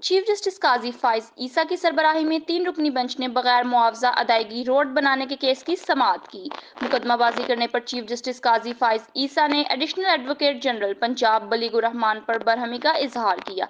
Chief justice قاضی فائز عیسیٰ کی سربراہی میں 3 رکنی بنچ نے بغیر معاوضہ ادائیگی روڈ بنانے کے کیس کی سماعت کی۔ مقدمہ بازی کرنے پر چیف جسٹس قاضی فائز عیسیٰ نے ایڈیشنل ایڈوکیٹ جنرل پنجاب بلیغ الرحمان پر برہمی کا اظہار کیا۔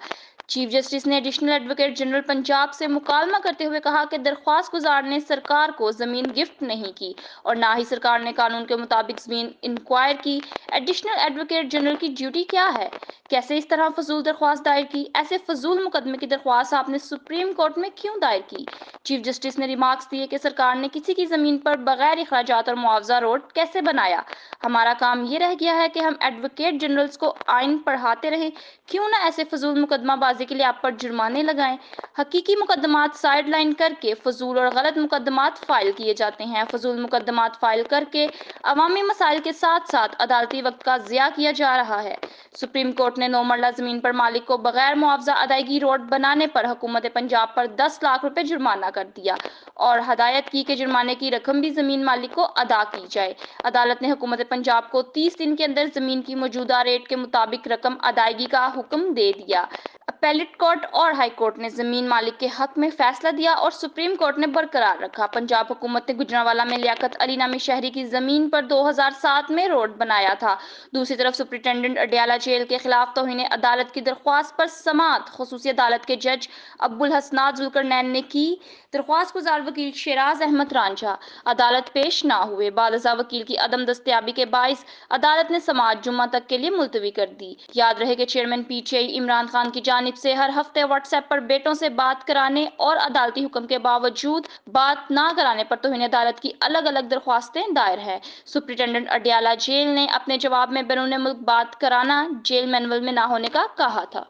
چیف جسٹس نے ایڈیشنل ایڈوکیٹ جنرل پنجاب سے مکالمہ کرتے ہوئے کہا کہ درخواست گزار نے سرکار کو زمین گفٹ نہیں کی اور نہ ہی سرکار نے قانون کے مطابق زمین انکوائر کی۔ ایڈیشنل ایڈوکیٹ جنرل کی ڈیوٹی کیا ہے؟ کیسے اس طرح فضول درخواست دائر کی؟ ایسے فضول مقدمے کی درخواست آپ نے سپریم کورٹ میں کیوں دائر کی؟ چیف جسٹس نے ریمارکس دیے کہ سرکار نے کسی کی زمین پر بغیر اخراجات اور معاوضہ روڈ کیسے بنایا؟ ہمارا کام یہ رہ گیا ہے کہ ہم ایڈوکیٹ جنرلز کو آئین پڑھاتے رہیں، کیوں نہ ایسے فضول مقدمہ بازی کے لیے آپ پر جرمانے لگائیں۔ حقیقی مقدمات سائیڈ لائن کر کے فضول اور غلط مقدمات فائل کیے جاتے ہیں۔ فضول مقدمات فائل کر کے عوامی مسائل کے ساتھ ساتھ عدالتی وقت کا ضیاع کیا جا رہا ہے۔ سپریم کورٹ نے 9 مرلہ زمین پر مالک کو بغیر معاوضہ ادائیگی روڈ بنانے پر حکومت پنجاب پر 10 لاکھ روپے جرمانہ کر دیا اور ہدایت کی کہ جرمانے کی رقم بھی زمین مالک کو ادا کی جائے۔ عدالت نے حکومت پنجاب کو 30 دن کے اندر زمین کی موجودہ ریٹ کے مطابق رقم ادائیگی کا حکم دے دیا۔ اپیلیٹ کورٹ اور ہائی کورٹ نے زمین مالک کے حق میں فیصلہ دیا اور سپریم کورٹ نے برقرار رکھا۔ پنجاب حکومت نے گوجرانوالہ میں لیاقت علی نامی شہری کی زمین پر 2007 میں روڈ بنایا تھا۔ دوسری طرف سپرنٹنڈنٹ اڈیالہ جیل کے خلاف توہین عدالت کی درخواست پر سماعت خصوصی عدالت کے جج ابو الحسنات ذوالقرنین نے کی۔ درخواست گزار وکیل شیراز احمد رانجھا عدالت پیش نہ ہوئے۔ بعد ازاں وکیل کی عدم دستیابی کے باعث عدالت نے سماعت جمعہ تک کے لیے ملتوی کر دی۔ یاد رہے کہ chairman P T I Imran Khan کی جانب سے ہر ہفتے واٹس ایپ پر بیٹوں سے بات کرانے اور عدالتی حکم کے باوجود بات نہ کرانے پر توہین عدالت کی الگ الگ درخواستیں دائر ہیں۔ سپرنٹنڈنٹ اڈیالہ جیل نے اپنے جواب میں بیرون ملک بات کرانا جیل مینول میں نہ ہونے کا کہا تھا۔